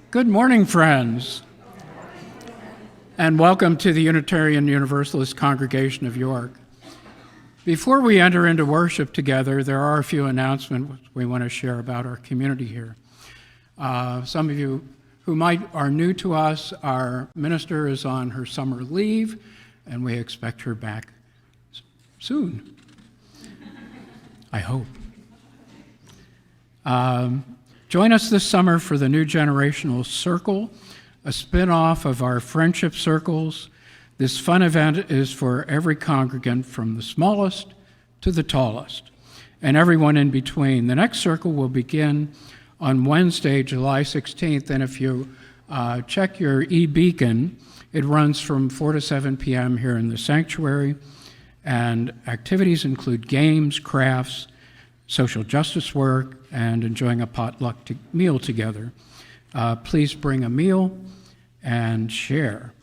Good morning, friends, and welcome to the Unitarian Universalist congregation of York. Before we enter into worship together, there are a few announcements we want to share about our community here. Some of you who are new to us, our minister is on her summer leave, and we expect her back soon, I hope. Join us this summer for the New Generational Circle, a spin-off of our friendship circles. This fun event is for every congregant from the smallest to the tallest, and everyone in between. The next circle will begin on Wednesday, July 16th, and if you check your e-beacon, it runs from 4 to 7 p.m. here in the sanctuary, and activities include games, crafts, social justice work, and enjoying a potluck meal together. Please bring a meal and share.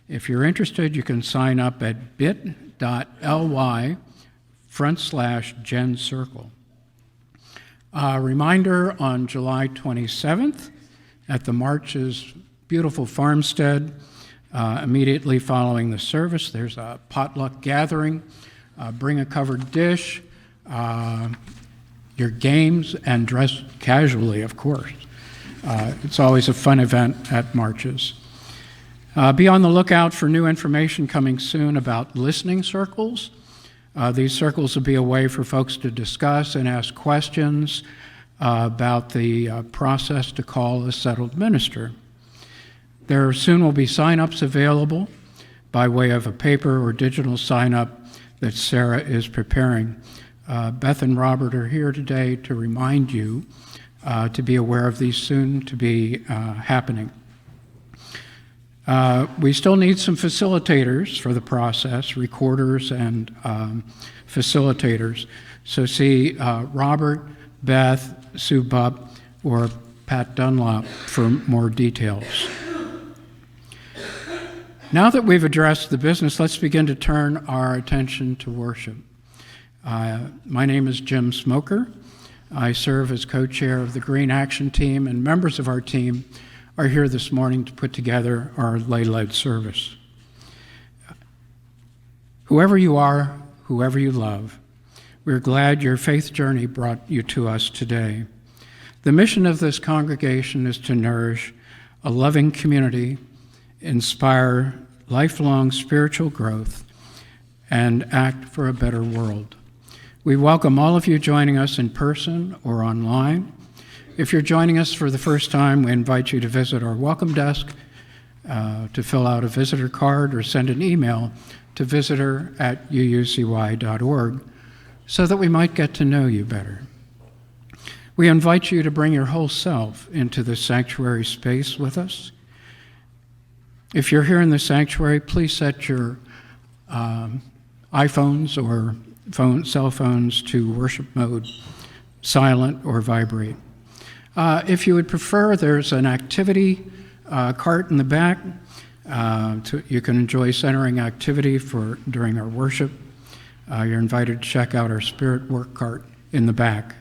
If you're interested, you can sign up at bit.ly/GenCircle. Reminder on July 27th at the March's beautiful farmstead, immediately following the service, there's a potluck gathering. Bring a covered dish, your games, and dress casually, of course. It's always a fun event at Marches. Be on the lookout for new information coming soon about listening circles. These circles will be a way for folks to discuss and ask questions about the process to call a settled minister. There soon will be sign-ups available by way of a paper or digital sign-up that Sarah is preparing. Beth and Robert are here today to remind you to be aware of these soon to be happening. We still need some facilitators for the process, recorders and facilitators. So see Robert, Beth, Sue Bupp, or Pat Dunlop for more details. Now that we've addressed the business, let's begin to turn our attention to worship. My name is Jim Smoker. I serve as co-chair of the Green Action Team, and members of our team are here this morning to put together our lay-led service. Whoever you are, whoever you love, we're glad your faith journey brought you to us today. The mission of this congregation is to nourish a loving community, inspire lifelong spiritual growth, and act for a better world. We welcome all of you joining us in person or online. If you're joining us for the first time, we invite you to visit our welcome desk to fill out a visitor card or send an email to visitor@uucy.org so that we might get to know you better. We invite you to bring your whole self into the sanctuary space with us. If you're here in the sanctuary, please set your iPhones or cell phones to worship mode, silent or vibrate. If you would prefer, there's an activity cart in the back. You can enjoy centering activity during our worship. You're invited to check out our spirit work cart in the back.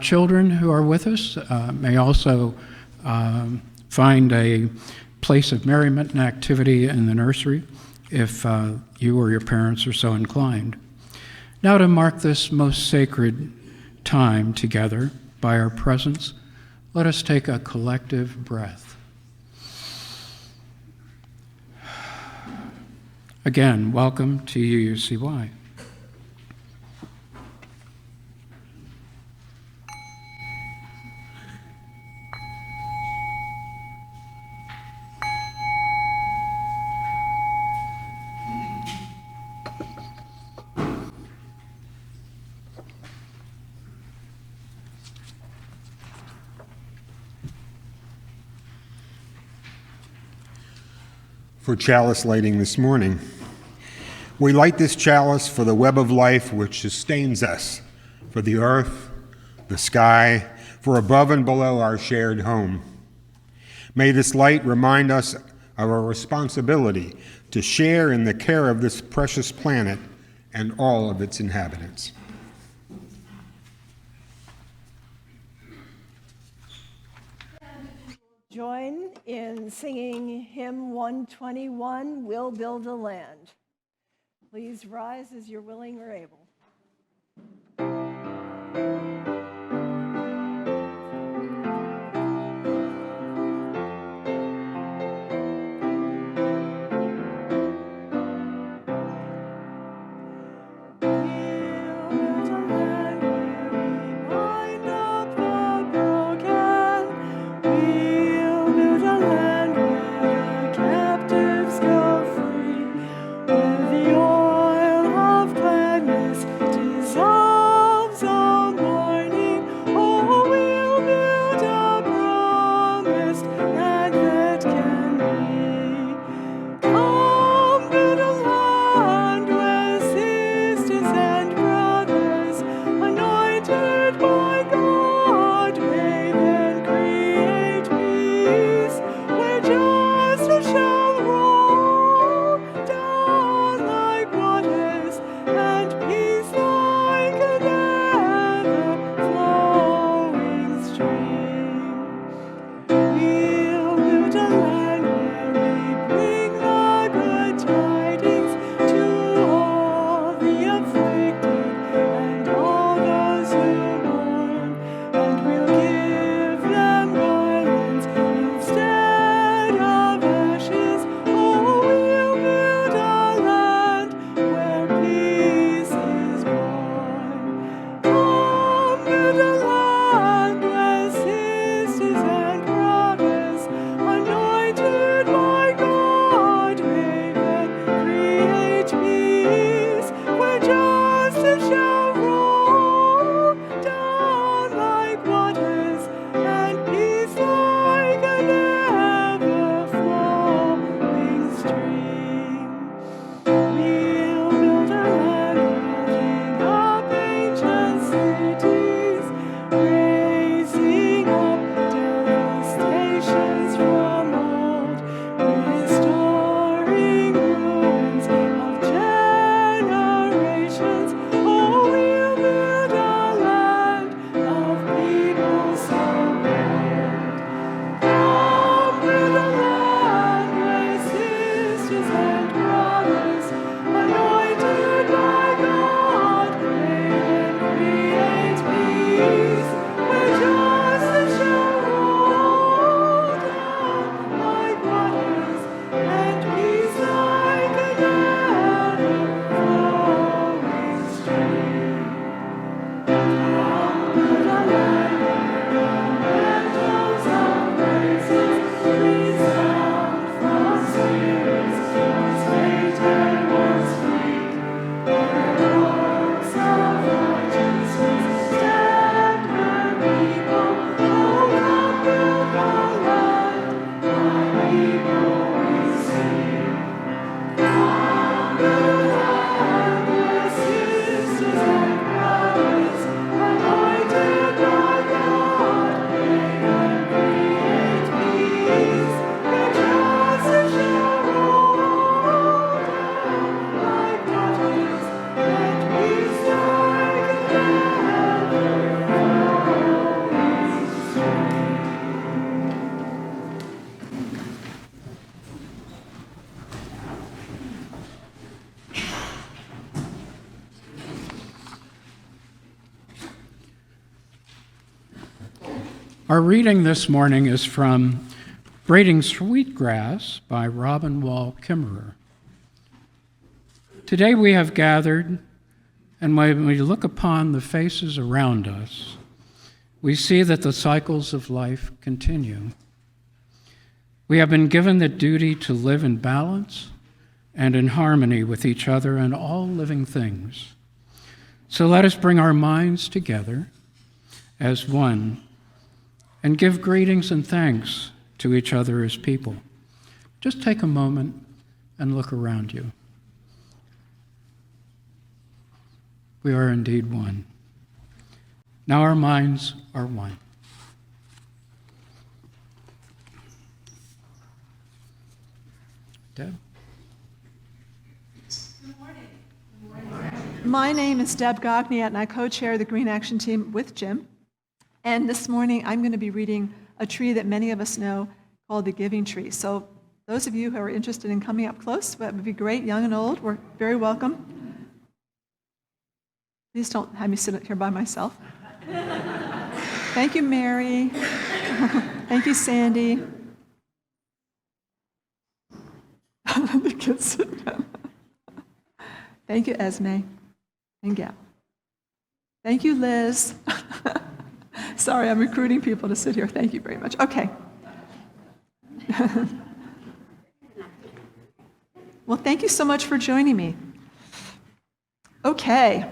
Children who are with us may also find a place of merriment and activity in the nursery if you or your parents are so inclined. Now, to mark this most sacred time together by our presence, let us take a collective breath. Again, welcome to UUCY. For chalice lighting this morning. We light this chalice for the web of life which sustains us, for the earth, the sky, for above and below our shared home. May this light remind us of our responsibility to share in the care of this precious planet and all of its inhabitants. Join in singing hymn 121, We'll Build a Land. Please rise as you're willing or able. Our reading this morning is from Braiding Sweetgrass by Robin Wall Kimmerer. Today we have gathered, and when we look upon the faces around us, we see that the cycles of life continue. We have been given the duty to live in balance and in harmony with each other and all living things. So let us bring our minds together as one and give greetings and thanks to each other as people. Just take a moment and look around you. We are indeed one. Now our minds are one. Deb? Good morning. Good morning. My name is Deb Gogniat, and I co-chair the Green Action Team with Jim. And this morning, I'm going to be reading a tree that many of us know called the Giving Tree. So those of you who are interested in coming up close, that would be great, young and old, we're very welcome. Please don't have me sit here by myself. Thank you, Mary. Thank you, Sandy. The kids sit down. Thank you, Esme and Gab. Thank you, Liz. Sorry, I'm recruiting people to sit here. Thank you very much. Okay. Well, thank you so much for joining me. Okay.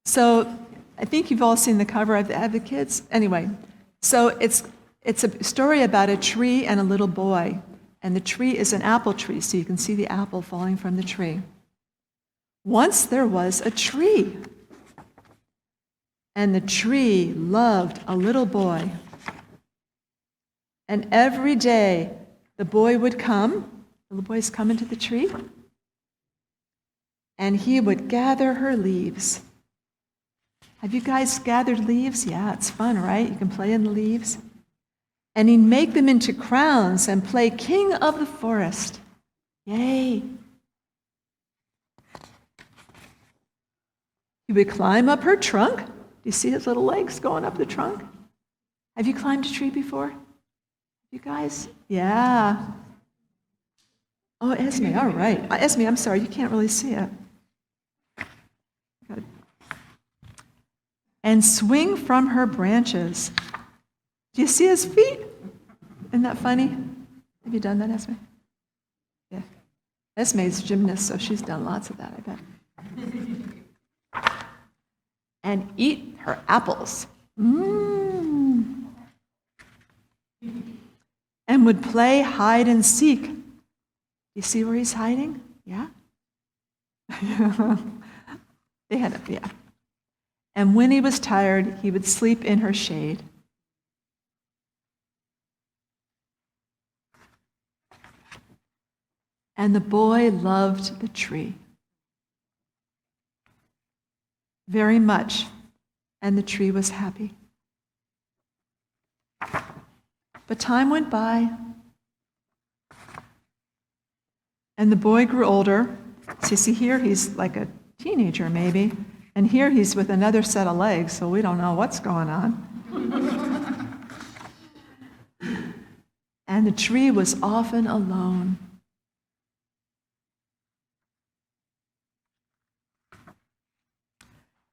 So I think you've all seen the cover of the Kids. Anyway, so it's a story about a tree and a little boy. And the tree is an apple tree, so you can see the apple falling from the tree. Once there was a tree. And the tree loved a little boy. And every day the boy would come, the little boy's come into the tree, and he would gather her leaves. Have you guys gathered leaves? Yeah, it's fun, right? You can play in the leaves. And he'd make them into crowns and play king of the forest. Yay! He would climb up her trunk. Do you see his little legs going up the trunk? Have you climbed a tree before? You guys? Yeah. Oh, Esme, all right. Esme, I'm sorry, you can't really see it. Good. And swing from her branches. Do you see his feet? Isn't that funny? Have you done that, Esme? Yeah. Esme's a gymnast, so she's done lots of that, I bet. And eat her apples. And would play hide and seek. You see where he's hiding? Yeah? They had it, yeah. And when he was tired, he would sleep in her shade. And the boy loved the tree very much, and the tree was happy. But time went by, and the boy grew older. So you see here, he's like a teenager maybe, and here he's with another set of legs, so we don't know what's going on. And the tree was often alone.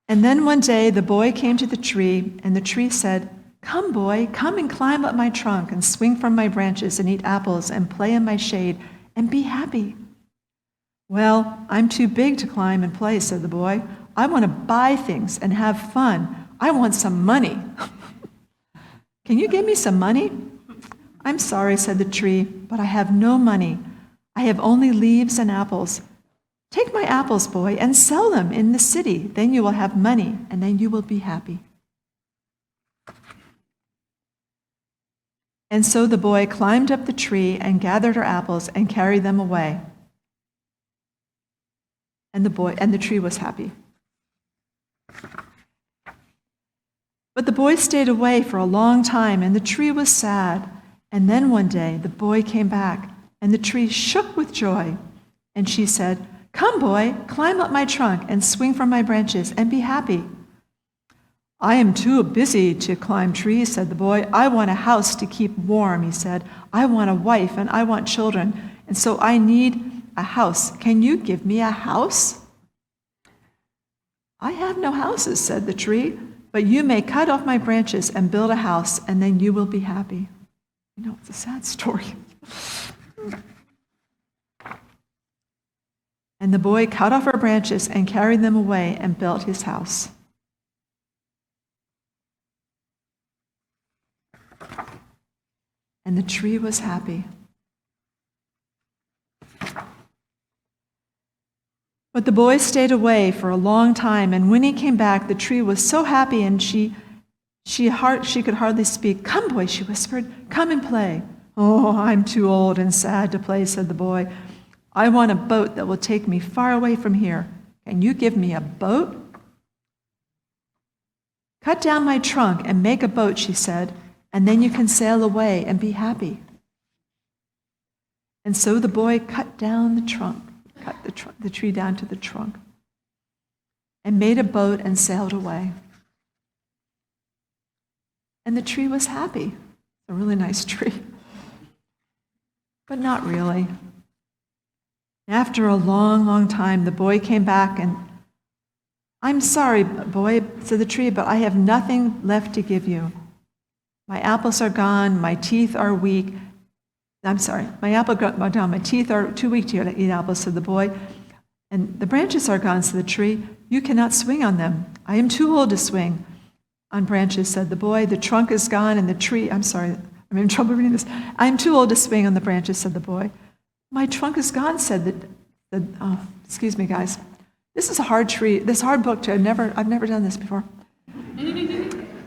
And then one day the boy came to the tree, and the tree said, "Come, boy, come and climb up my trunk and swing from my branches and eat apples and play in my shade and be happy." "Well, I'm too big to climb and play," said the boy. "I want to buy things and have fun. I want some money." "Can you give me some money?" "I'm sorry," said the tree, "but I have no money. I have only leaves and apples. Take my apples, boy, and sell them in the city. Then you will have money, and then you will be happy." And so the boy climbed up the tree and gathered her apples and carried them away. And the tree was happy. But the boy stayed away for a long time, and the tree was sad. And then one day the boy came back, and the tree shook with joy. And she said, "Come, boy, climb up my trunk and swing from my branches and be happy." "I am too busy to climb trees," said the boy. "I want a house to keep warm," he said. "I want a wife and I want children, and so I need a house. Can you give me a house?" "I have no houses," said the tree, "but you may cut off my branches and build a house, and then you will be happy." You know, it's a sad story. And the boy cut off her branches and carried them away and built his house. And the tree was happy. But the boy stayed away for a long time, and when he came back, the tree was so happy, and she could hardly speak. "Come, boy," she whispered, "come and play." "Oh, I'm too old and sad to play," said the boy. "I want a boat that will take me far away from here. Can you give me a boat?" "Cut down my trunk and make a boat," she said, "and then you can sail away and be happy." And so the boy cut down the trunk, the tree down to the trunk, and made a boat and sailed away. And the tree was happy. A really nice tree. But not really. After a long, long time, the boy came back and, "I'm sorry, boy," said the tree, "but I have nothing left to give you. My apples are gone, my teeth are weak." "I'm sorry, my apples are gone, my teeth are too weak to eat apples," said the boy. "And the branches are gone," said the tree. "You cannot swing on them. I am too old to swing on branches," said the boy. "The trunk is gone and the tree," I'm sorry, I'm in trouble reading this. "I am too old to swing on the branches," said the boy. "My trunk is gone," said excuse me, guys. This is a hard book to, I've never done this before.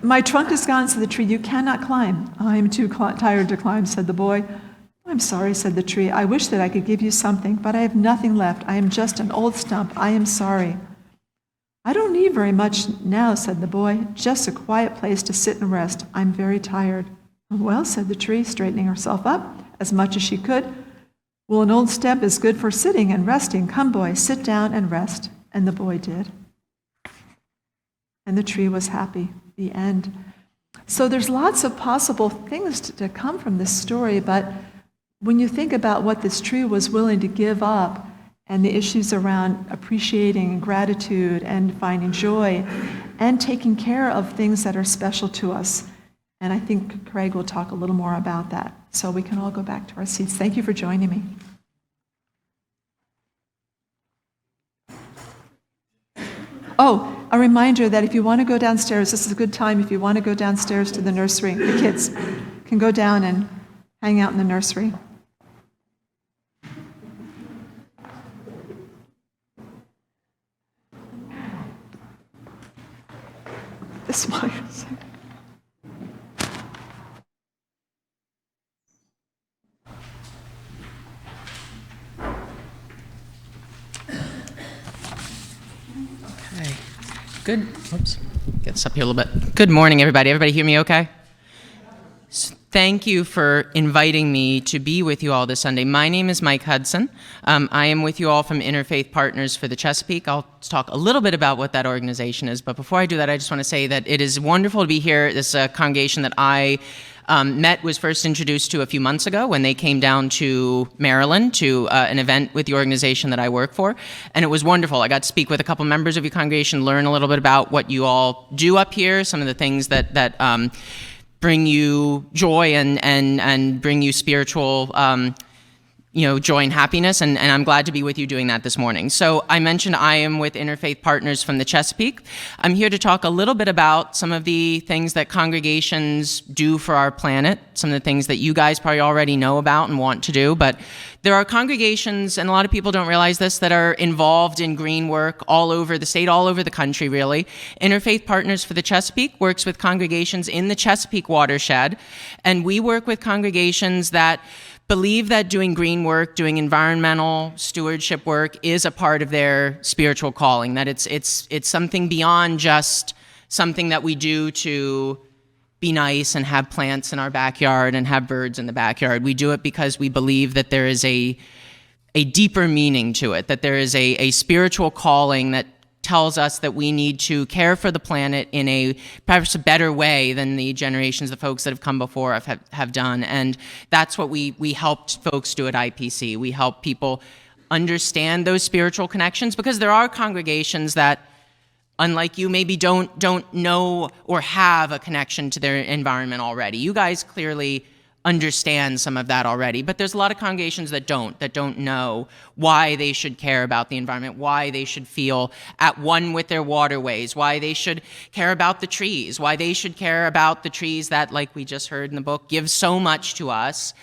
"My trunk is gone," said the tree. "You cannot climb." "I am too tired to climb," said the boy. "I'm sorry," said the tree. "I wish that I could give you something, but I have nothing left. I am just an old stump. I am sorry." "I don't need very much now," said the boy. "Just a quiet place to sit and rest. I'm very tired." "Well," said the tree, straightening herself up as much as she could, "well, an old stump is good for sitting and resting. Come, boy, sit down and rest." And the boy did. And the tree was happy. The end. So there's lots of possible things to come from this story, but when you think about what this tree was willing to give up and the issues around appreciating and gratitude and finding joy and taking care of things that are special to us, and I think Craig will talk a little more about that. So we can all go back to our seats. Thank you for joining me. Oh, a reminder that if you want to go downstairs, this is a good time. If you want to go downstairs to the nursery, the kids can go down and hang out in the nursery. This one. Okay. Good. Oops. Get this up here a little bit. Good morning, everybody. Everybody hear me okay? Thank you for inviting me to be with you all this Sunday. My name is Mike Hudson. I am with you all from Interfaith Partners for the Chesapeake. I'll talk a little bit about what that organization is, but before I do that, I just want to say that it is wonderful to be here. This congregation that I was first introduced to a few months ago when they came down to Maryland to an event with the organization that I work for, and it was wonderful. I got to speak with a couple members of your congregation, learn a little bit about what you all do up here, some of the things that bring you joy and bring you spiritual joy and happiness, and I'm glad to be with you doing that this morning. So I mentioned I am with Interfaith Partners from the Chesapeake. I'm here to talk a little bit about some of the things that congregations do for our planet, some of the things that you guys probably already know about and want to do, but there are congregations, and a lot of people don't realize this, that are involved in green work all over the state, all over the country, really. Interfaith Partners for the Chesapeake works with congregations in the Chesapeake watershed, and we work with congregations that believe that doing green work, doing environmental stewardship work is a part of their spiritual calling, that it's something beyond just something that we do to be nice and have plants in our backyard and have birds in the backyard. We do it because we believe that there is a deeper meaning to it, that there is a spiritual calling that tells us that we need to care for the planet in a perhaps a better way than the generations of folks that have come before have done. And that's what we helped folks do at IPC. We help people understand those spiritual connections, because there are congregations that, unlike you, maybe don't know or have a connection to their environment already. You guys clearly understand some of that already, but there's a lot of congregations that don't know why they should care about the environment, why they should feel at one with their waterways, why they should care about the trees, why they should care about the trees that, like we just heard in the book, give so much to us,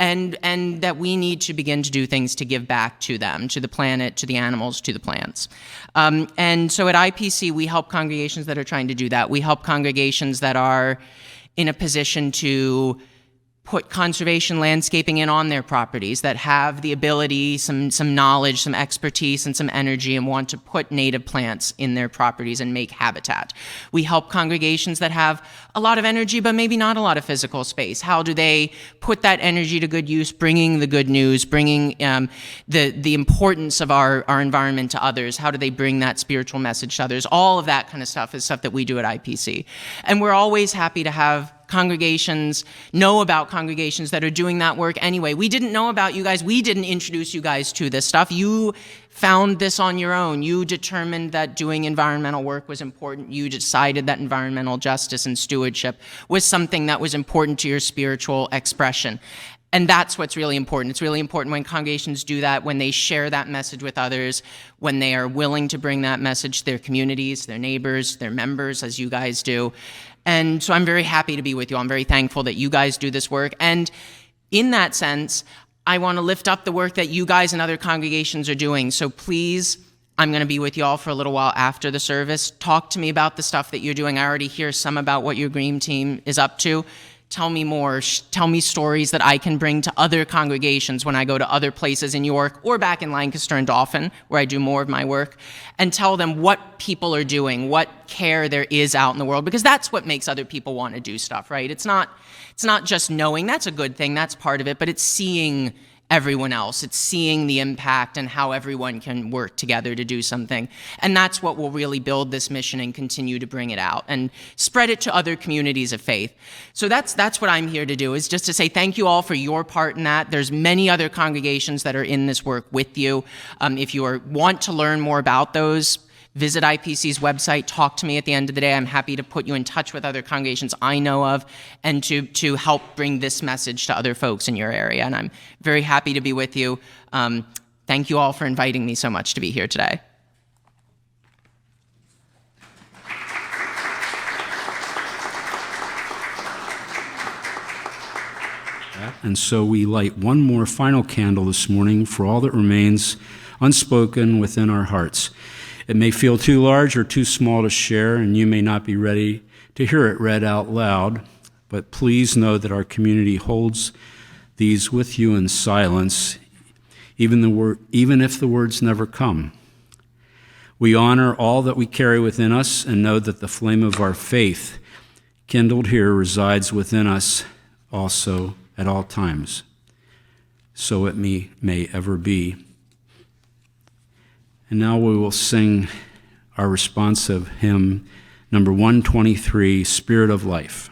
and that we need to begin to do things to give back to them, to the planet, to the animals, to the plants. And so at IPC, we help congregations that are trying to do that. We help congregations that are in a position to put conservation landscaping in on their properties, that have the ability, some knowledge, some expertise, and some energy, and want to put native plants in their properties and make habitat. We help congregations that have a lot of energy but maybe not a lot of physical space. How do they put that energy to good use, bringing the good news, bringing the importance of our environment to others? How do they bring that spiritual message to others? All of that kind of stuff is stuff that we do at IPC. And we're always happy to have congregations know about congregations that are doing that work anyway. We didn't know about you guys. We didn't introduce you guys to this stuff. You found this on your own. You determined that doing environmental work was important. You decided that environmental justice and stewardship was something that was important to your spiritual expression. And that's what's really important. It's really important when congregations do that, when they share that message with others, when they are willing to bring that message to their communities, their neighbors, their members, as you guys do. And so I'm very happy to be with you. I'm very thankful that you guys do this work. And in that sense, I want to lift up the work that you guys and other congregations are doing. So please, I'm going to be with you all for a little while after the service. Talk to me about the stuff that you're doing. I already hear some about what your Green Team is up to. Tell me more. Tell me stories that I can bring to other congregations when I go to other places in York or back in Lancaster and Dauphin, where I do more of my work, and tell them what people are doing, what care there is out in the world, because that's what makes other people want to do stuff, right? It's not just knowing. That's a good thing. That's part of it, but it's seeing everyone else. It's seeing the impact and how everyone can work together to do something. And that's what will really build this mission and continue to bring it out and spread it to other communities of faith. So that's what I'm here to do, is just to say thank you all for your part in that. There's many other congregations that are in this work with you. If you want to learn more about those, visit IPC's website, talk to me at the end of the day. I'm happy to put you in touch with other congregations I know of and to help bring this message to other folks in your area. And I'm very happy to be with you. Thank you all for inviting me so much to be here today. And so we light one more final candle this morning for all that remains unspoken within our hearts. It may feel too large or too small to share, and you may not be ready to hear it read out loud, but please know that our community holds these with you in silence, even if the words never come. We honor all that we carry within us and know that the flame of our faith kindled here resides within us also at all times. So it may ever be. And now we will sing our responsive hymn, number 123, Spirit of Life.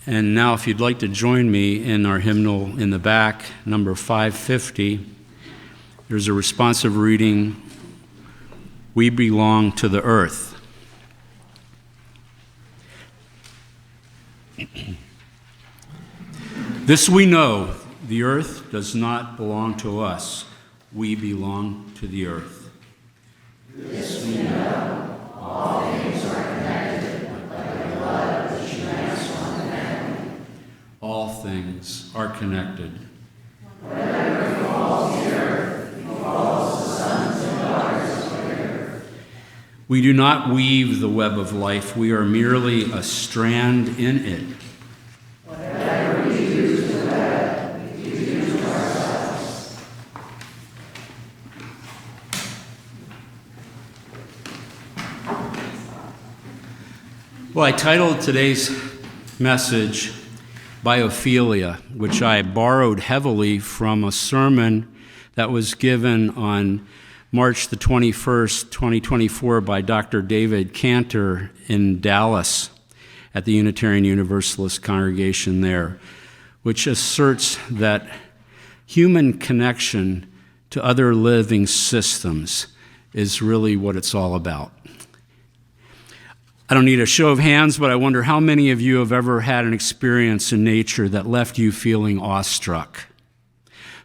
And now, if you'd like to join me in our hymnal in the back, number 550, there's a responsive reading, We Belong to the Earth. This we know, the earth does not belong to us. We belong to the earth. This we know, all things are connected by the blood which unites one family. All things are connected. Whatever befalls the earth, befalls the sons and daughters of the earth. We do not weave the web of life. We are merely a strand in it. Whatever Well, I titled today's message Biophilia, which I borrowed heavily from a sermon that was given on March the 21st, 2024 by Dr. David Cantor in Dallas at the Unitarian Universalist congregation there, which asserts that human connection to other living systems is really what it's all about. I don't need a show of hands, but I wonder how many of you have ever had an experience in nature that left you feeling awestruck.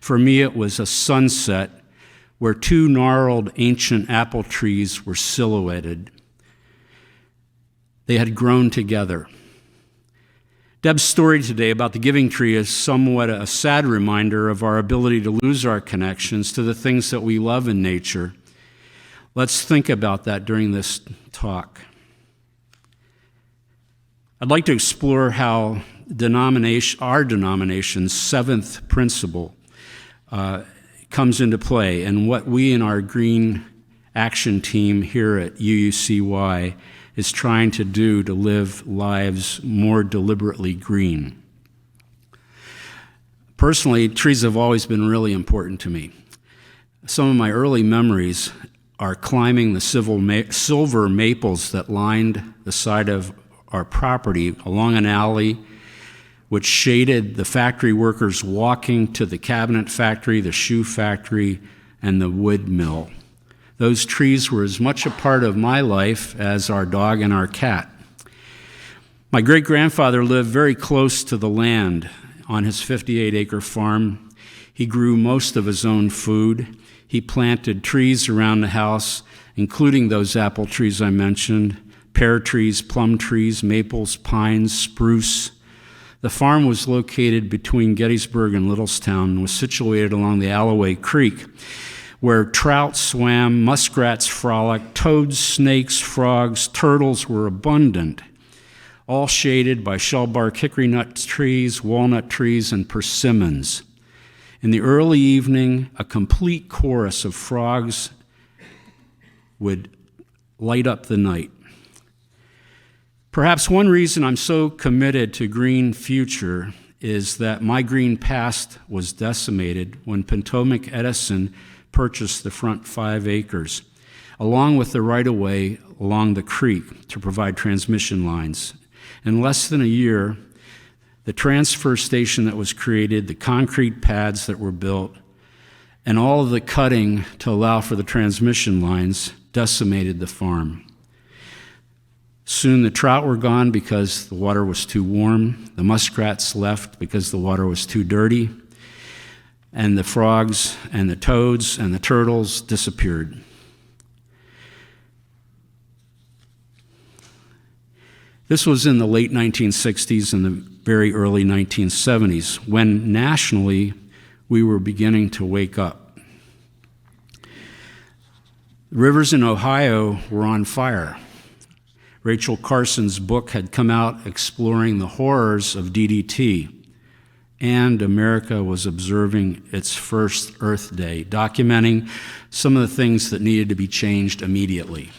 For me, it was a sunset where two gnarled ancient apple trees were silhouetted. They had grown together. Deb's story today about the giving tree is somewhat a sad reminder of our ability to lose our connections to the things that we love in nature. Let's think about that during this talk. I'd like to explore how our denomination's seventh principle comes into play and what we in our Green Action Team here at UUCY is trying to do to live lives more deliberately green. Personally, trees have always been really important to me. Some of my early memories are climbing the silver maples that lined the side of our property along an alley which shaded the factory workers walking to the cabinet factory, the shoe factory, and the wood mill. Those trees were as much a part of my life as our dog and our cat. My great-grandfather lived very close to the land on his 58-acre farm. He grew most of his own food. He planted trees around the house, including those apple trees I mentioned, pear trees, plum trees, maples, pines, spruce. The farm was located between Gettysburg and Littlestown and was situated along the Alloway Creek, where trout swam, muskrats frolicked, toads, snakes, frogs, turtles were abundant, all shaded by shellbark hickory nut trees, walnut trees, and persimmons. In the early evening, a complete chorus of frogs would light up the night. Perhaps one reason I'm so committed to green future is that my green past was decimated when Potomac Edison purchased the front 5 acres, along with the right-of-way along the creek to provide transmission lines. In less than a year, the transfer station that was created, the concrete pads that were built, and all of the cutting to allow for the transmission lines decimated the farm. Soon the trout were gone because the water was too warm. The muskrats left because the water was too dirty. And the frogs and the toads and the turtles disappeared. This was in the late 1960s and the very early 1970s, when nationally we were beginning to wake up. The rivers in Ohio were on fire. Rachel Carson's book had come out exploring the horrors of DDT, and America was observing its first Earth Day, documenting some of the things that needed to be changed immediately.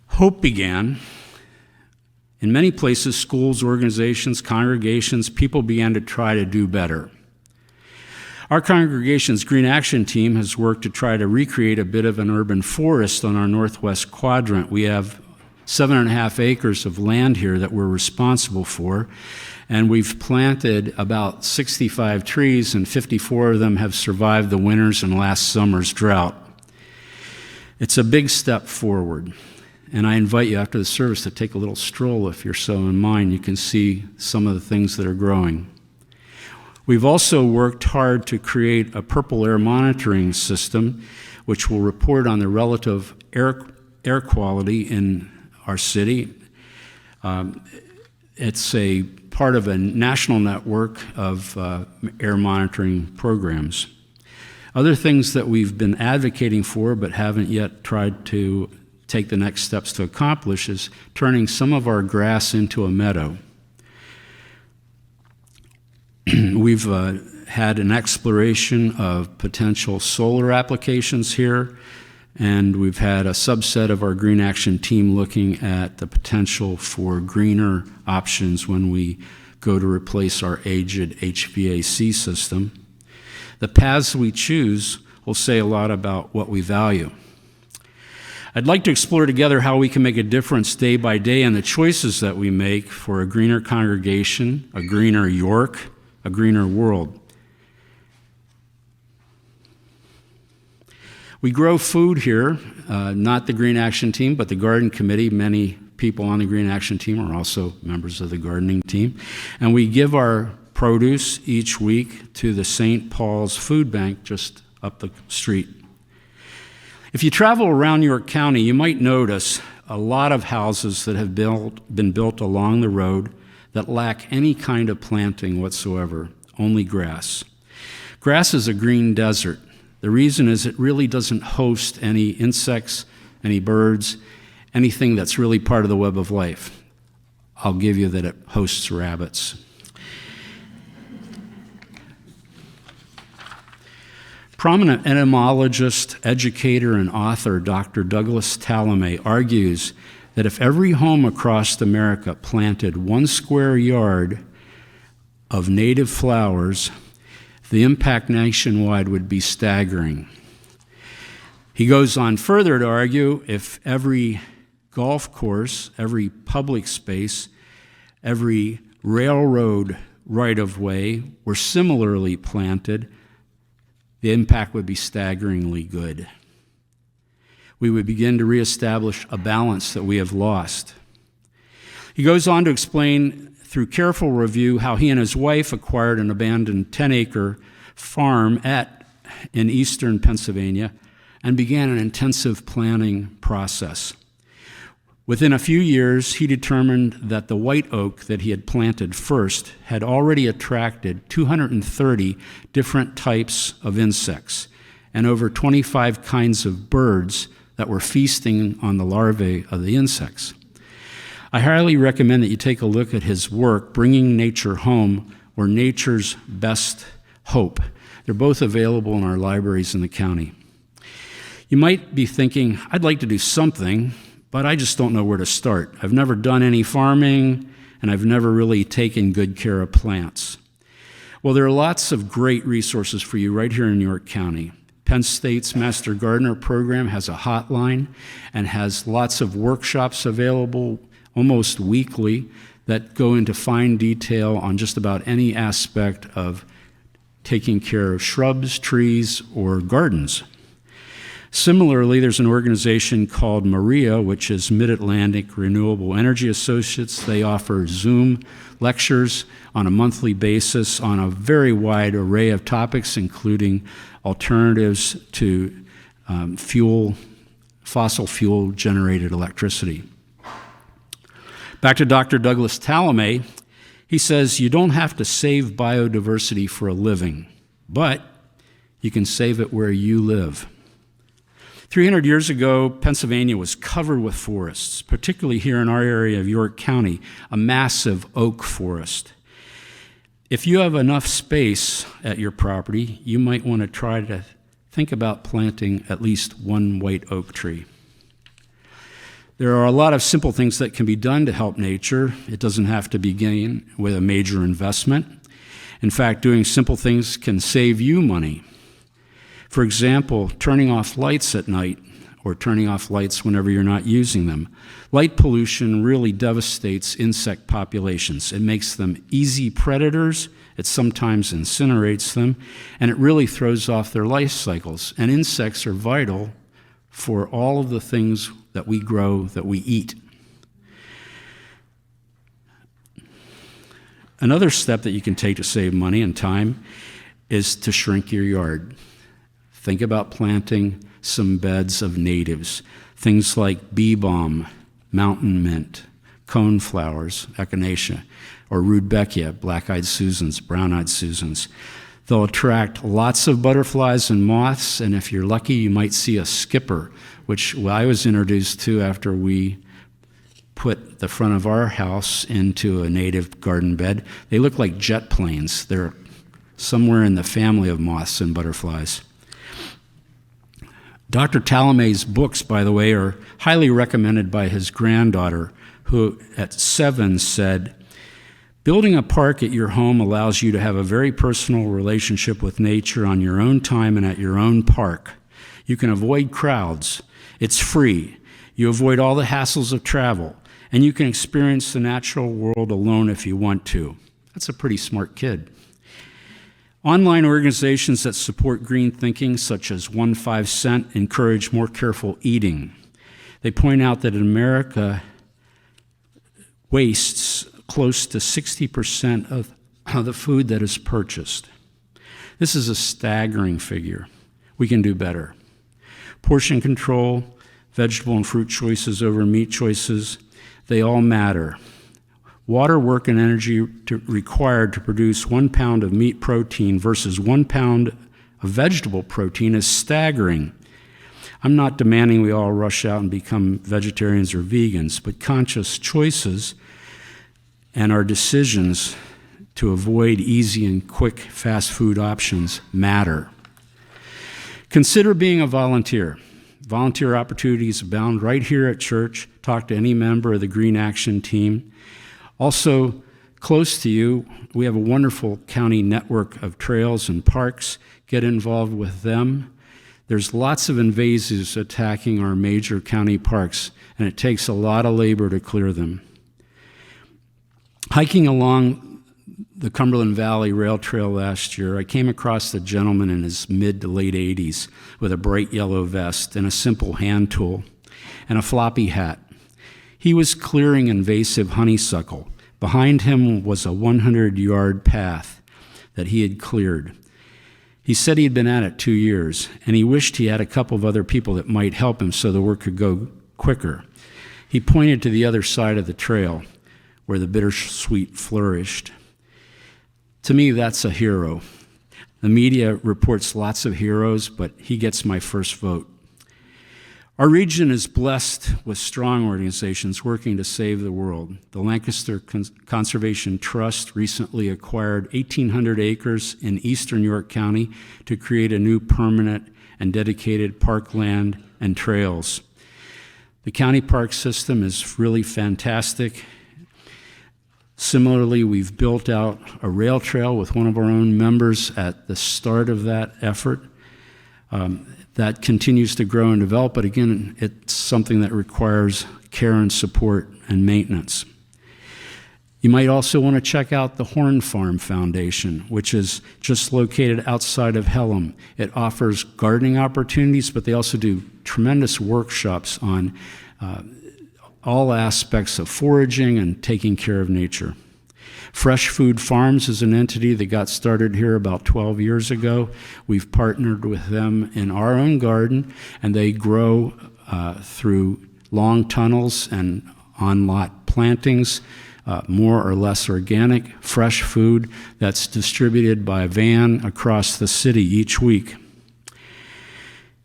Hope began. In many places, schools, organizations, congregations, people began to try to do better. Our congregation's Green Action Team has worked to try to recreate a bit of an urban forest on our northwest quadrant. We have 7.5 acres of land here that we're responsible for, and we've planted about 65 trees, and 54 of them have survived the winters and last summer's drought. It's a big step forward, and I invite you after the service to take a little stroll if you're so inclined. You can see some of the things that are growing. We've also worked hard to create a purple air monitoring system which will report on the relative air quality in our city. It's a part of a national network of air monitoring programs. Other things that we've been advocating for but haven't yet tried to take the next steps to accomplish is turning some of our grass into a meadow. We've had an exploration of potential solar applications here And we've had a subset of our Green Action team looking at the potential for greener options when we go to replace our aged HVAC system. The paths we choose will say a lot about what we value. I'd like to explore together how we can make a difference day by day in the choices that we make for a greener congregation, a greener York, a greener world. We grow food here, not the Green Action team, but the Garden Committee. Many people on the Green Action team are also members of the gardening team. And we give our produce each week to the St. Paul's Food Bank just up the street. If you travel around York County, you might notice a lot of houses that have been built along the road that lack any kind of planting whatsoever, only grass. Grass is a green desert. The reason is it really doesn't host any insects, any birds, anything that's really part of the web of life. I'll give you that it hosts rabbits. Prominent entomologist, educator, and author Dr. Douglas Tallamay argues that if every home across America planted 1 square yard of native flowers, the impact nationwide would be staggering. He goes on further to argue if every golf course, every public space, every railroad right-of-way were similarly planted, the impact would be staggeringly good. We would begin to reestablish a balance that we have lost. He goes on to explain through careful review how he and his wife acquired an abandoned 10-acre farm in eastern Pennsylvania and began an intensive planning process. Within a few years, he determined that the white oak that he had planted first had already attracted 230 different types of insects and over 25 kinds of birds that were feasting on the larvae of the insects. I highly recommend that you take a look at his work, Bringing Nature Home, or Nature's Best Hope. They're both available in our libraries in the county. You might be thinking, I'd like to do something, but I just don't know where to start. I've never done any farming, and I've never really taken good care of plants. Well, there are lots of great resources for you right here in York County. Penn State's Master Gardener program has a hotline and has lots of workshops available almost weekly that go into fine detail on just about any aspect of taking care of shrubs, trees, or gardens. Similarly, there's an organization called MARIA, which is Mid-Atlantic Renewable Energy Associates. They offer Zoom lectures on a monthly basis on a very wide array of topics, including alternatives to fossil fuel-generated electricity. Back to Dr. Douglas Tallamay, he says, you don't have to save biodiversity for a living, but you can save it where you live. 300 years ago, Pennsylvania was covered with forests, particularly here in our area of York County, a massive oak forest. If you have enough space at your property, you might want to try to think about planting at least 1 white oak tree. There are a lot of simple things that can be done to help nature. It doesn't have to begin with a major investment. In fact, doing simple things can save you money. For example, turning off lights at night or turning off lights whenever you're not using them. Light pollution really devastates insect populations. It makes them easy predators, it sometimes incinerates them, and it really throws off their life cycles. And insects are vital for all of the things that we grow, that we eat. Another step that you can take to save money and time is to shrink your yard. Think about planting some beds of natives, things like bee balm, mountain mint, coneflowers, echinacea, or rudbeckia, black-eyed Susans, brown-eyed Susans. They'll attract lots of butterflies and moths, and if you're lucky, you might see a skipper, which I was introduced to after we put the front of our house into a native garden bed. They look like jet planes. They're somewhere in the family of moths and butterflies. Dr. Talamay's books, by the way, are highly recommended by his granddaughter, who at 7 said, "Building a park at your home allows you to have a very personal relationship with nature on your own time and at your own park. You can avoid crowds. It's free. You avoid all the hassles of travel, and you can experience the natural world alone if you want to." That's a pretty smart kid. Online organizations that support green thinking, such as 1-5 Cent, encourage more careful eating. They point out that America wastes close to 60% of the food that is purchased. This is a staggering figure. We can do better. Portion control, vegetable and fruit choices over meat choices, they all matter. Water, work, and energy required to produce 1 pound of meat protein versus 1 pound of vegetable protein is staggering. I'm not demanding we all rush out and become vegetarians or vegans, but conscious choices and our decisions to avoid easy and quick fast food options matter. Consider being a volunteer. Volunteer opportunities abound right here at church. Talk to any member of the Green Action team. Also, close to you, we have a wonderful county network of trails and parks. Get involved with them. There's lots of invasives attacking our major county parks, and it takes a lot of labor to clear them. Hiking along the Cumberland Valley Rail Trail last year, I came across a gentleman in his mid to late 80s with a bright yellow vest and a simple hand tool and a floppy hat. He was clearing invasive honeysuckle. Behind him was a 100-yard path that he had cleared. He said he had been at it 2 years, and he wished he had a couple of other people that might help him so the work could go quicker. He pointed to the other side of the trail where the bittersweet flourished. To me, that's a hero. The media reports lots of heroes, but he gets my first vote. Our region is blessed with strong organizations working to save the world. The Lancaster Conservation Trust recently acquired 1,800 acres in eastern York County to create a new permanent and dedicated parkland and trails. The county park system is really fantastic. Similarly, we've built out a rail trail with one of our own members at the start of that effort. That continues to grow and develop, but again, it's something that requires care and support and maintenance. You might also want to check out the Horn Farm Foundation, which is just located outside of Hellam. It offers gardening opportunities, but they also do tremendous workshops on all aspects of foraging and taking care of nature. Fresh Food Farms is an entity that got started here about 12 years ago. We've partnered with them in our own garden, and they grow through long tunnels and on-lot plantings, more or less organic, fresh food that's distributed by van across the city each week.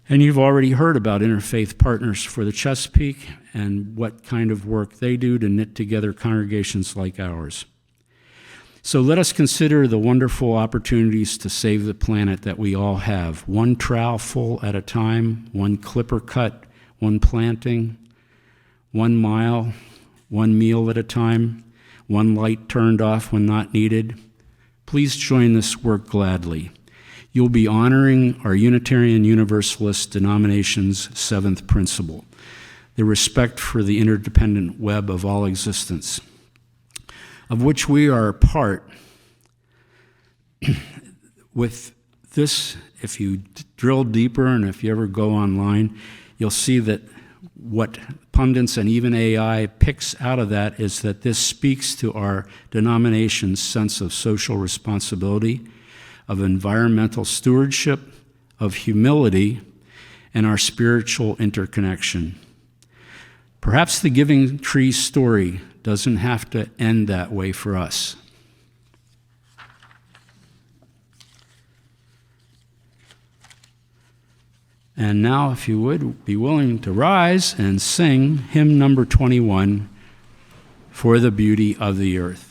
And you've already heard about Interfaith Partners for the Chesapeake and what kind of work they do to knit together congregations like ours. So let us consider the wonderful opportunities to save the planet that we all have. One trowel full at a time, one clipper cut, one planting, 1 mile, one meal at a time, one light turned off when not needed. Please join this work gladly. You'll be honoring our Unitarian Universalist denomination's 7th principle, the respect for the interdependent web of all existence, of which we are a part. With this, if you drill deeper and if you ever go online, you'll see that what pundits and even AI picks out of that is that this speaks to our denomination's sense of social responsibility, of environmental stewardship, of humility, and our spiritual interconnection. Perhaps the Giving Tree story doesn't have to end that way for us. And now, if you would be willing to rise and sing hymn number 21, For the Beauty of the Earth.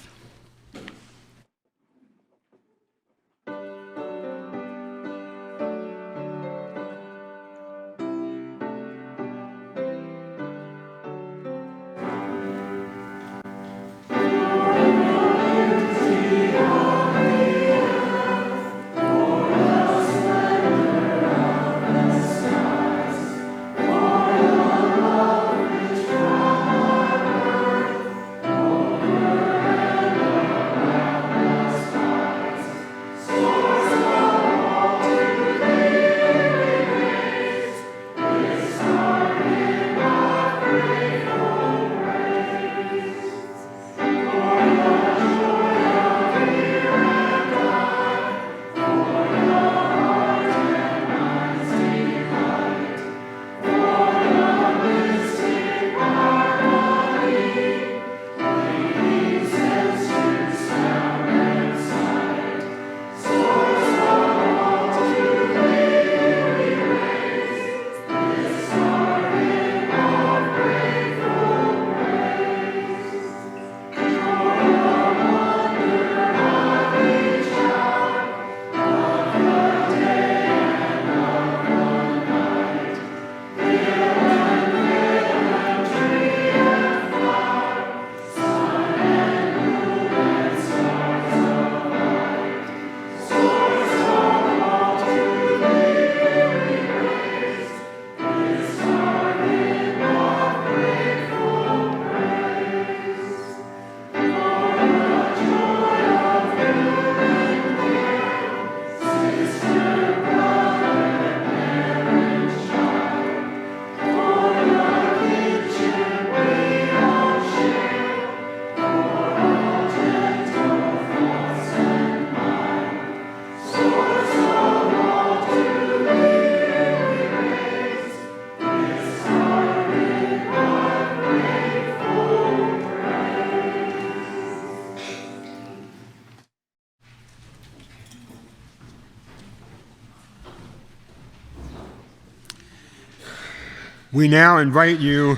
We now invite you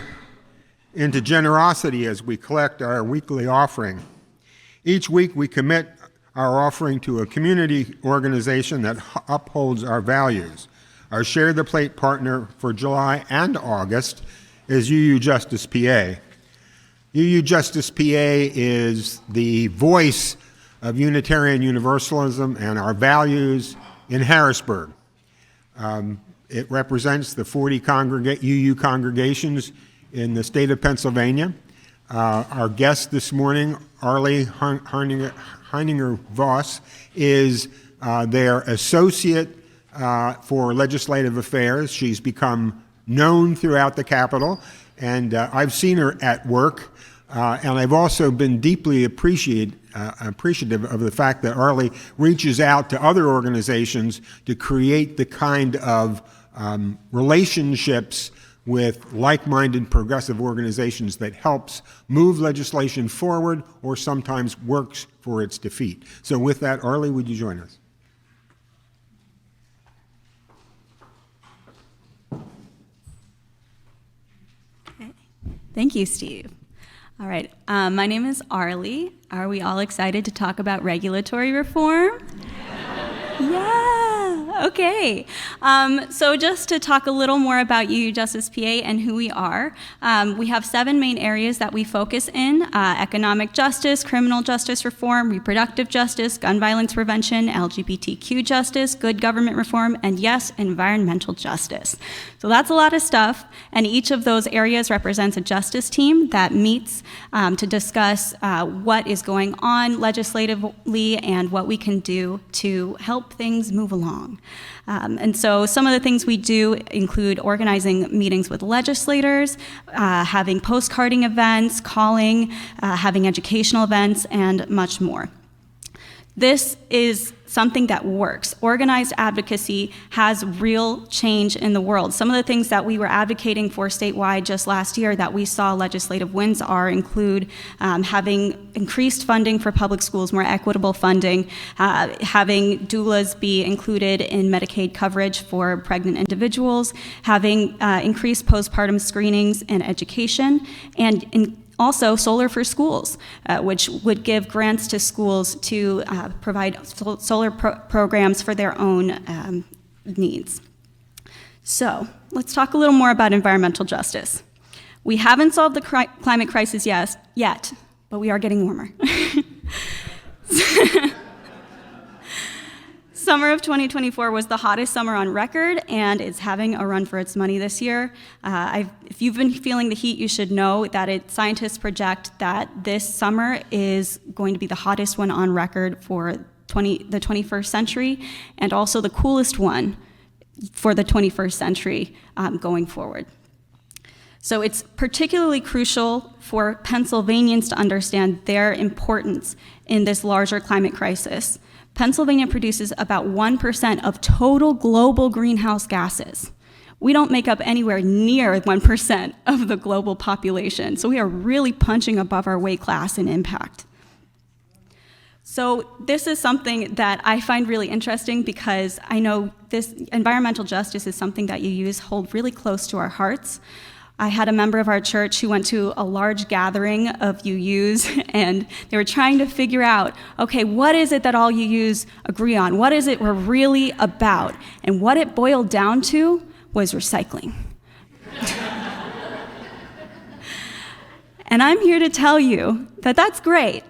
into generosity as we collect our weekly offering. Each week we commit our offering to a community organization that upholds our values. Our Share the Plate partner for July and August is UU Justice PA. UU Justice PA is the voice of Unitarian Universalism and our values in Harrisburg. It represents the 40 UU congregations in the state of Pennsylvania. Our guest this morning, Arlie Heininger-Voss, is their associate for legislative affairs. She's become known throughout the Capitol, and I've seen her at work, and I've also been deeply appreciative of the fact that Arlie reaches out to other organizations to create the kind of relationships with like-minded progressive organizations that helps move legislation forward or sometimes works for its defeat. So with that, Arlie, would you join us? Okay. Thank you, Steve. All right, my name is Arlie. Are we all excited to talk about regulatory reform? Yeah, okay. So just to talk a little more about UU Justice PA and who we are, we have 7 main areas that we focus in: economic justice, criminal justice reform, reproductive justice, gun violence prevention, LGBTQ justice, good government reform, and yes, environmental justice. So that's a lot of stuff, and each of those areas represents a justice team that meets to discuss what is going on legislatively and what we can do to help things move along. And so some of the things we do include organizing meetings with legislators, having postcarding events, calling, having educational events, and much more. This is something that works. Organized advocacy has real change in the world. Some of the things that we were advocating for statewide just last year that we saw legislative wins include having increased funding for public schools, more equitable funding, having doulas be included in Medicaid coverage for pregnant individuals, having increased postpartum screenings and education, and also solar for schools, which would give grants to schools to provide solar programs for their own needs. So let's talk a little more about environmental justice. We haven't solved the climate crisis yet, but we are getting warmer. Summer of 2024 was the hottest summer on record, and it's having a run for its money this year. If you've been feeling the heat, you should know that scientists project that this summer is going to be the hottest one on record for the 21st century, and also the coolest one for the 21st century going forward. So it's particularly crucial for Pennsylvanians to understand their importance in this larger climate crisis. Pennsylvania produces about 1% of total global greenhouse gases. We don't make up anywhere near 1% of the global population, so we are really punching above our weight class in impact. So this is something that I find really interesting because I know this environmental justice is something that UUs hold really close to our hearts. I had a member of our church who went to a large gathering of UUs, and they were trying to figure out, okay, what is it that all UUs agree on? What is it we're really about? And what it boiled down to was recycling. And I'm here to tell you that that's great,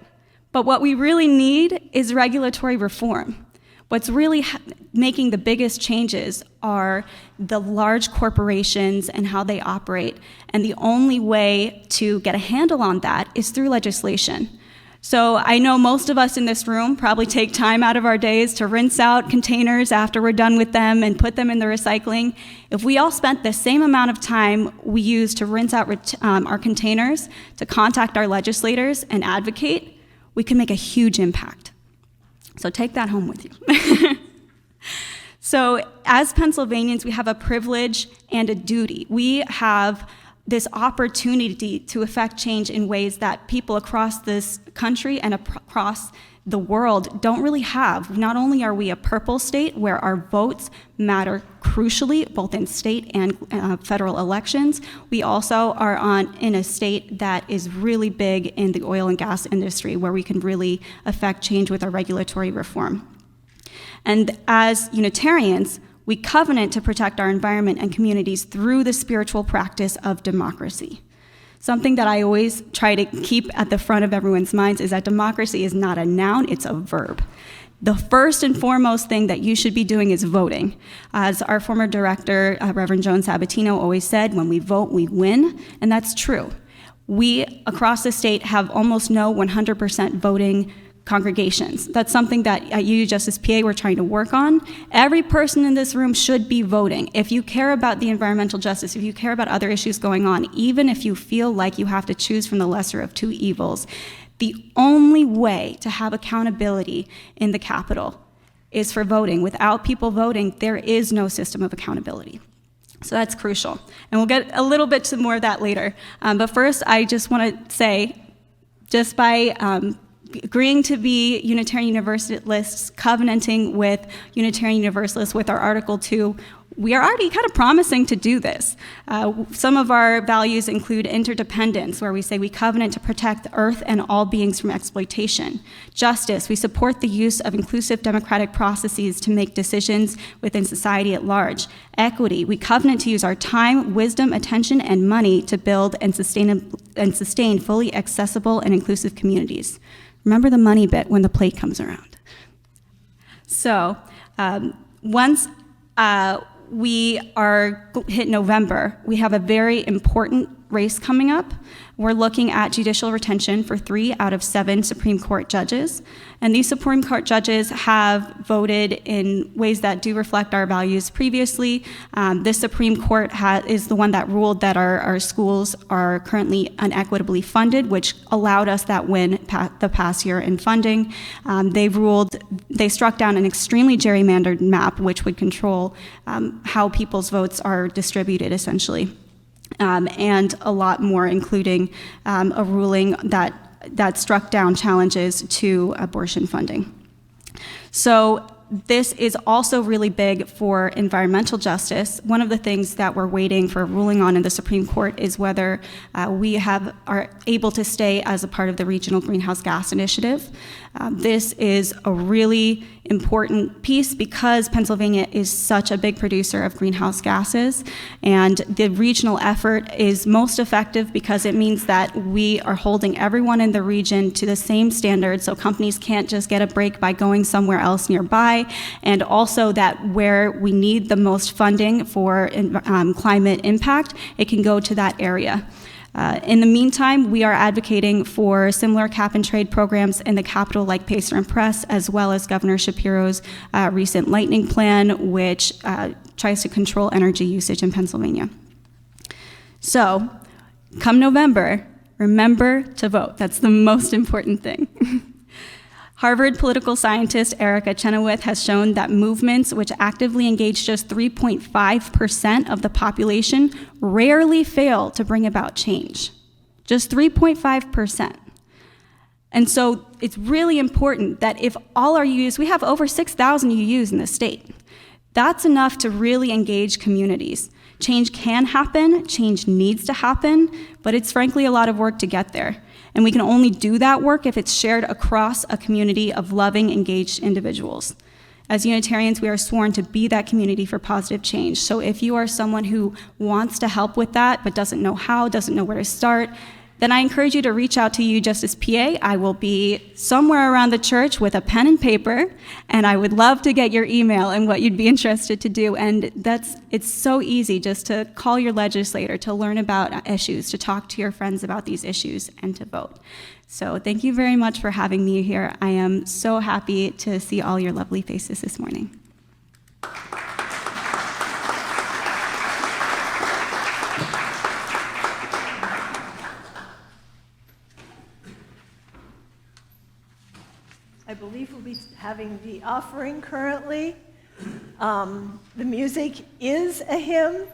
but what we really need is regulatory reform. What's really making the biggest changes are the large corporations and how they operate. And the only way to get a handle on that is through legislation. So I know most of us in this room probably take time out of our days to rinse out containers after we're done with them and put them in the recycling. If we all spent the same amount of time we use to rinse out our containers, to contact our legislators and advocate, we can make a huge impact. So take that home with you. So as Pennsylvanians, we have a privilege and a duty. We have this opportunity to affect change in ways that people across this country and across the world don't really have. Not only are we a purple state where our votes matter crucially, both in state and federal elections, we also are in a state that is really big in the oil and gas industry, where we can really affect change with our regulatory reform. And as Unitarians, we covenant to protect our environment and communities through the spiritual practice of democracy. Something that I always try to keep at the front of everyone's minds is that democracy is not a noun, it's a verb. The first and foremost thing that you should be doing is voting. As our former director, Reverend Joan Sabatino, always said, when we vote, we win, and that's true. We, across the state, have almost no 100% voting congregations. That's something that at UU Justice PA we're trying to work on. Every person in this room should be voting. If you care about the environmental justice, if you care about other issues going on, even if you feel like you have to choose from the lesser of two evils, the only way to have accountability in the Capitol is for voting. Without people voting, there is no system of accountability. So that's crucial. And we'll get a little bit to more of that later. But first, I just want to say, just by agreeing to be Unitarian Universalists, covenanting with Unitarian Universalists with our Article 2, we are already kind of promising to do this. Some of our values include interdependence, where we say we covenant to protect the earth and all beings from exploitation. Justice, we support the use of inclusive democratic processes to make decisions within society at large. Equity, we covenant to use our time, wisdom, attention, and money to build and sustain fully accessible and inclusive communities. Remember the money bit when the plate comes around. So once we are hit November, we have a very important race coming up. We're looking at judicial retention for 3 out of 7 Supreme Court judges. And these Supreme Court judges have voted in ways that do reflect our values previously. This Supreme Court is the one that ruled that our schools are currently unequitably funded, which allowed us that win the past year in funding. They struck down an extremely gerrymandered map, which would control how people's votes are distributed, essentially. And a lot more, including a ruling that struck down challenges to abortion funding. So this is also really big for environmental justice. One of the things that we're waiting for a ruling on in the Supreme Court is whether we are able to stay as a part of the Regional Greenhouse Gas Initiative. This is a really important piece because Pennsylvania is such a big producer of greenhouse gases, and the regional effort is most effective because it means that we are holding everyone in the region to the same standards, so companies can't just get a break by going somewhere else nearby, and also that where we need the most funding for climate impact, it can go to that area. In the meantime, we are advocating for similar cap-and-trade programs in the Capitol like Pacer and Press, as well as Governor Shapiro's recent lightning plan, which tries to control energy usage in Pennsylvania. So, come November, remember to vote. That's the most important thing. Harvard political scientist Erica Chenoweth has shown that movements which actively engage just 3.5% of the population rarely fail to bring about change. Just 3.5%. And so it's really important that if all our UUs, we have over 6,000 UUs in the state, that's enough to really engage communities. Change can happen, change needs to happen, but it's frankly a lot of work to get there. And we can only do that work if it's shared across a community of loving, engaged individuals. As Unitarians, we are sworn to be that community for positive change. So if you are someone who wants to help with that, but doesn't know how, doesn't know where to start, then I encourage you to reach out to UU Justice PA. I will be somewhere around the church with a pen and paper, and I would love to get your email and what you'd be interested to do. And it's so easy just to call your legislator, to learn about issues, to talk to your friends about these issues, and to vote. So thank you very much for having me here. I am so happy to see all your lovely faces this morning. I believe we'll be having the offering currently. The music is a hymn.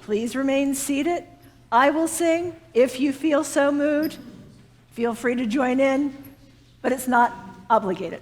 Please remain seated. I will sing. If you feel so moved, feel free to join in, but it's not obligated.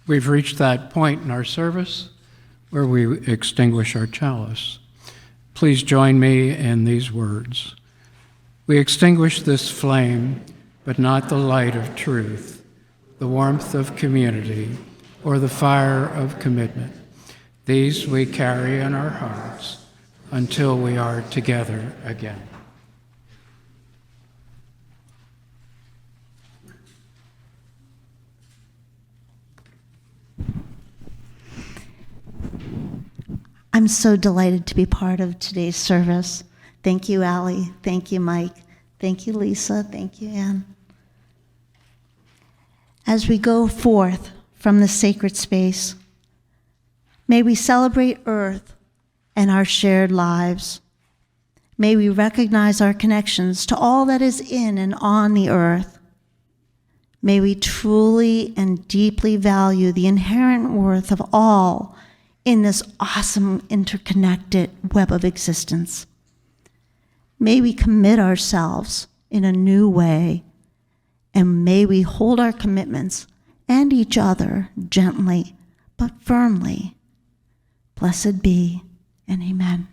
We've reached that point in our service where we extinguish our chalice. Please join me in these words. We extinguish this flame, but not the light of truth, the warmth of community, or the fire of commitment. These we carry in our hearts until we are together again. I'm so delighted to be part of today's service. Thank you, Allie. Thank you, Mike. Thank you, Lisa. Thank you, Ann. As we go forth from this sacred space, may we celebrate Earth and our shared lives. May we recognize our connections to all that is in and on the earth. May we truly and deeply value the inherent worth of all in this awesome interconnected web of existence. May we commit ourselves in a new way, and may we hold our commitments and each other gently but firmly. Blessed be, and amen.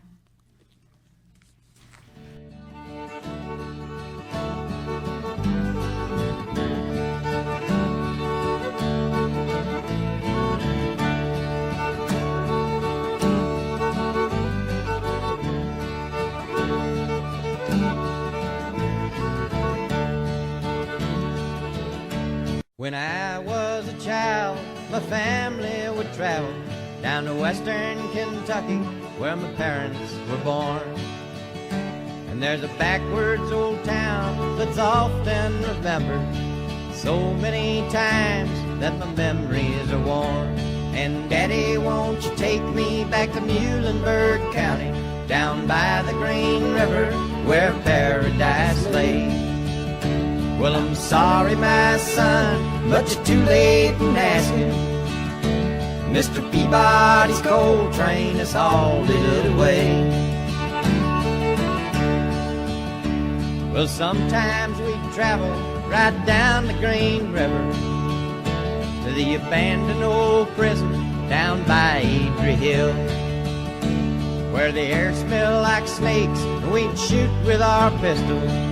When I was a child, my family would travel down to western Kentucky, where my parents were born. And there's a backwards old town that's often remembered so many times that my memories are worn. And Daddy, won't you take me back to Muhlenberg County, down by the Green River, where paradise lay? Well, I'm sorry, my son, but you're too late in asking. Mr. Peabody's coal train is hauled it away. Well, sometimes we travel right down the Green River to the abandoned old prison down by Adrie Hill, where the air smelled like snakes and we'd shoot with our pistols.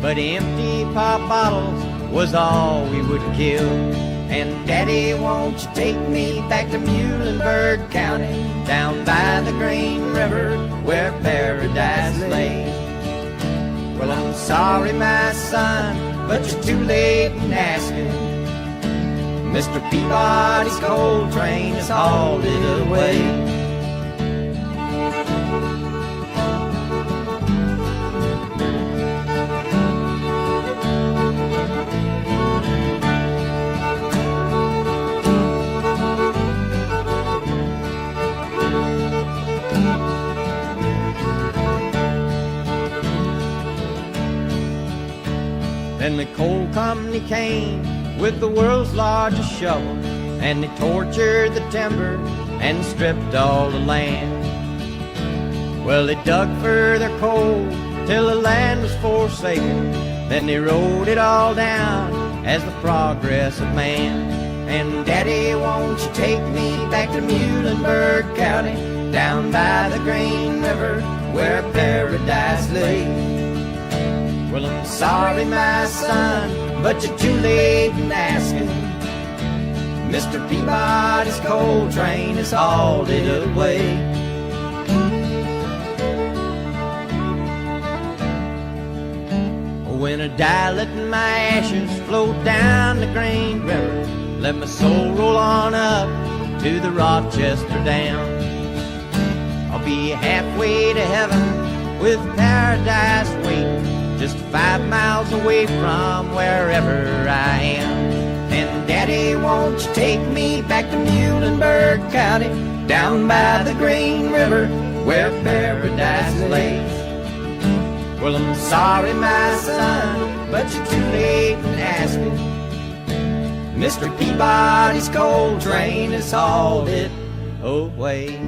But empty pop bottles was all we would kill. And Daddy, won't you take me back to Muhlenberg County, down by the Green River where paradise lay? Well, I'm sorry, my son, but you're too late in asking. Mr. Peabody's coal train has hauled it away. Then the coal company came with the world's largest shovel, and they tortured the timber and stripped all the land. Well, they dug for their coal till the land was forsaken. Then they wrote it all down as the progress of man. And Daddy, won't you take me back to Muhlenberg County, down by the Green River where paradise lay? Well, I'm sorry, my son, but you're too late in asking. Mr. Peabody's coal train has hauled it away. When I die, let my ashes float down the Green River. Let my soul roll on up to the Rochester Dam. I'll be halfway to heaven with paradise waiting, just 5 miles away from wherever I am. And Daddy, won't you take me back to Muhlenberg County, down by the Green River where paradise lays? Well, I'm sorry, my son, but you're too late in asking. Mr. Peabody's coal train has hauled it away.